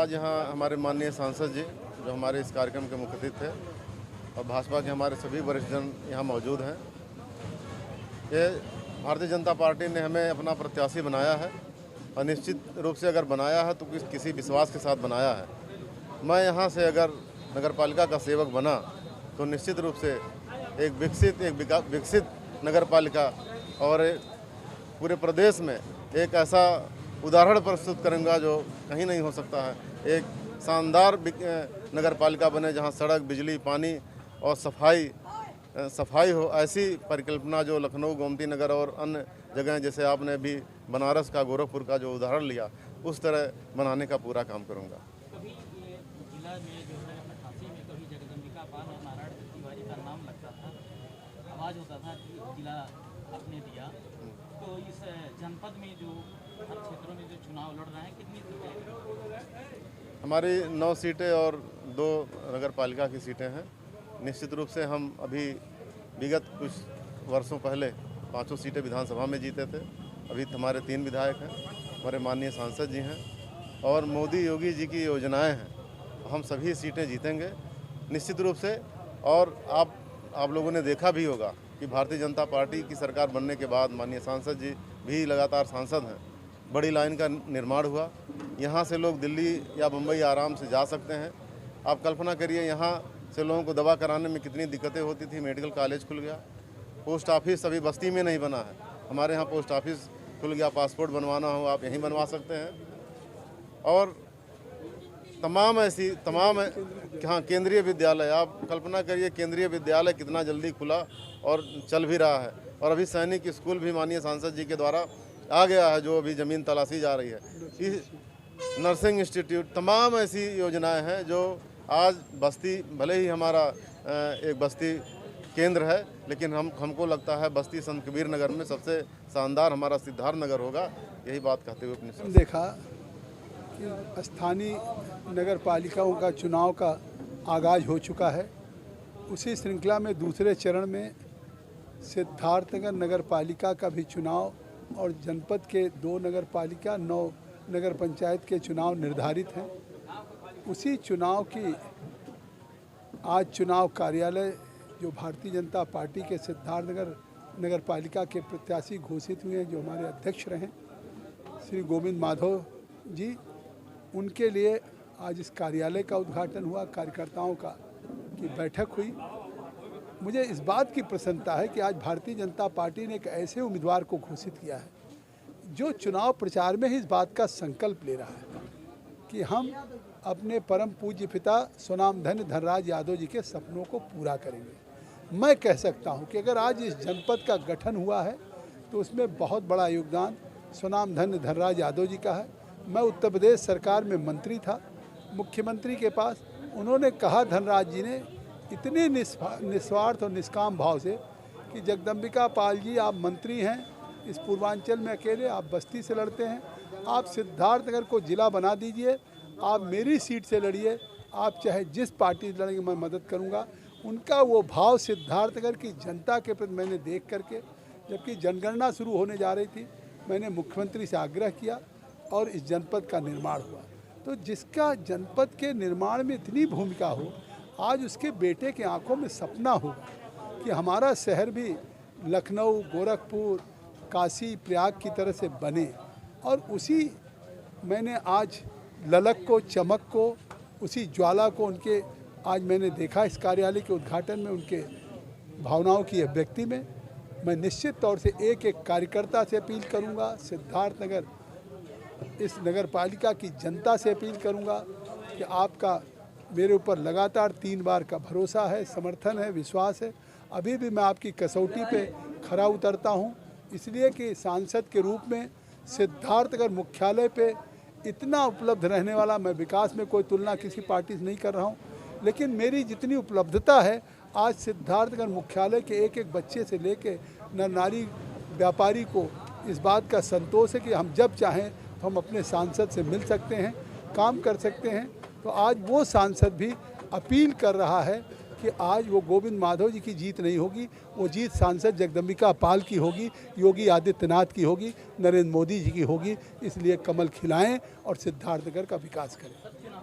आज यहाँ हमारे माननीय सांसद जी जो हमारे इस कार्यक्रम के मुख्य अतिथि थे और भाजपा के हमारे सभी वरिष्ठ जन यहाँ मौजूद हैं। ये भारतीय जनता पार्टी ने हमें अपना प्रत्याशी बनाया है और निश्चित रूप से अगर बनाया है तो किसी विश्वास के साथ बनाया है। मैं यहाँ से अगर नगर पालिका का सेवक बना तो निश्चित रूप से एक विकसित नगर पालिका और पूरे प्रदेश में एक ऐसा उदाहरण प्रस्तुत करूँगा जो कहीं नहीं हो सकता है। एक शानदार नगर पालिका बने जहाँ सड़क, बिजली, पानी और सफाई हो, ऐसी परिकल्पना जो लखनऊ, गोमती नगर और अन्य जगह जैसे आपने अभी बनारस का, गोरखपुर का जो उदाहरण लिया, उस तरह बनाने का पूरा काम करूँगा। कभी ये जिला में जो है 88 में कभी जगदम्बिका पाल और नारायण तिवारी का नाम लगता था, आवाज़ होता था कि जिला आपने दिया, तो इस जनपद में जो हर क्षेत्रों में जो चुनाव लड़ रहे हैं कितनी सीटें? हमारी 9 सीटें और 2 नगर पालिका की सीटें हैं। निश्चित रूप से हम अभी विगत कुछ वर्षों पहले 5 सीटें विधानसभा में जीते थे। अभी हमारे 3 विधायक हैं, हमारे माननीय सांसद जी हैं और मोदी योगी जी की योजनाएं हैं। हम सभी सीटें जीतेंगे निश्चित रूप से। और आप लोगों ने देखा भी होगा कि भारतीय जनता पार्टी की सरकार बनने के बाद माननीय सांसद जी भी लगातार सांसद हैं। बड़ी लाइन का निर्माण हुआ, यहाँ से लोग दिल्ली या मुंबई आराम से जा सकते हैं। आप कल्पना करिए यहाँ से लोगों को दवा कराने में कितनी दिक्कतें होती थी। मेडिकल कॉलेज खुल गया, पोस्ट ऑफिस अभी बस्ती में नहीं बना है, हमारे यहाँ पोस्ट ऑफिस खुल गया। पासपोर्ट बनवाना हो आप यहीं बनवा सकते हैं। और तमाम हाँ, केंद्रीय विद्यालय, आप कल्पना करिए केंद्रीय विद्यालय कितना जल्दी खुला और चल भी रहा है। और अभी सैनिक स्कूल भी माननीय सांसद जी के द्वारा आ गया है, जो अभी ज़मीन तलाशी जा रही है। नर्सिंग इंस्टीट्यूट, तमाम ऐसी योजनाएं हैं जो आज बस्ती, भले ही हमारा एक बस्ती केंद्र है, लेकिन हमको लगता है बस्ती संत कबीर नगर में सबसे शानदार हमारा सिद्धार्थ नगर होगा। यही बात कहते हुए अपनी देखा कि स्थानीय नगर पालिकाओं का चुनाव का आगाज हो चुका है। उसी श्रृंखला में दूसरे चरण में सिद्धार्थनगर नगर पालिका का भी चुनाव और जनपद के 2 नगर पालिका, 9 नगर पंचायत के चुनाव निर्धारित हैं। उसी चुनाव की आज चुनाव कार्यालय जो भारतीय जनता पार्टी के सिद्धार्थनगर नगर पालिका के प्रत्याशी घोषित हुए हैं, जो हमारे अध्यक्ष रहे श्री गोविंद माधव जी, उनके लिए आज इस कार्यालय का उद्घाटन हुआ, कार्यकर्ताओं की बैठक हुई। मुझे इस बात की प्रसन्नता है कि आज भारतीय जनता पार्टी ने एक ऐसे उम्मीदवार को घोषित किया है जो चुनाव प्रचार में ही इस बात का संकल्प ले रहा है कि हम अपने परम पूज्य पिता स्वनामधन्य धनराज यादव जी के सपनों को पूरा करेंगे। मैं कह सकता हूं कि अगर आज इस जनपद का गठन हुआ है तो उसमें बहुत बड़ा योगदान स्वनामधन्य धनराज यादव जी का है। मैं उत्तर प्रदेश सरकार में मंत्री था, मुख्यमंत्री के पास उन्होंने कहा, धनराज जी ने इतने निस्वार्थ और निष्काम भाव से कि जगदम्बिका पाल जी आप मंत्री हैं, इस पूर्वांचल में अकेले, आप बस्ती से लड़ते हैं, आप सिद्धार्थनगर को जिला बना दीजिए, आप मेरी सीट से लड़िए, आप चाहे जिस पार्टी से लड़ेंगे मैं मदद करूंगा। उनका वो भाव सिद्धार्थनगर की जनता के प्रति मैंने देख करके, जबकि जनगणना शुरू होने जा रही थी, मैंने मुख्यमंत्री से आग्रह किया और इस जनपद का निर्माण हुआ। तो जिसका जनपद के निर्माण में इतनी भूमिका हो, आज उसके बेटे के आंखों में सपना होगा कि हमारा शहर भी लखनऊ, गोरखपुर, काशी, प्रयाग की तरह से बने। और उसी मैंने आज ललक को, चमक को, उसी ज्वाला को उनके आज मैंने देखा इस कार्यालय के उद्घाटन में, उनके भावनाओं की अभिव्यक्ति में। मैं निश्चित तौर से एक एक कार्यकर्ता से अपील करूंगा, सिद्धार्थनगर इस नगर पालिका की जनता से अपील करूंगा कि आपका मेरे ऊपर लगातार 3 बार का भरोसा है, समर्थन है, विश्वास है। अभी भी मैं आपकी कसौटी पे खरा उतरता हूं, इसलिए कि सांसद के रूप में सिद्धार्थनगर मुख्यालय पे इतना उपलब्ध रहने वाला, मैं विकास में कोई तुलना किसी पार्टी से नहीं कर रहा हूं, लेकिन मेरी जितनी उपलब्धता है आज सिद्धार्थनगर मुख्यालय के एक एक बच्चे से लेके नर नारी व्यापारी को इस बात का संतोष है कि हम जब चाहें तो हम अपने सांसद से मिल सकते हैं, काम कर सकते हैं। तो आज वो सांसद भी अपील कर रहा है कि आज वो गोविंद माधव जी की जीत नहीं होगी, वो जीत सांसद जगदम्बिका पाल की होगी, योगी आदित्यनाथ की होगी, नरेंद्र मोदी जी की होगी। इसलिए कमल खिलाएं और सिद्धार्थनगर का विकास करें।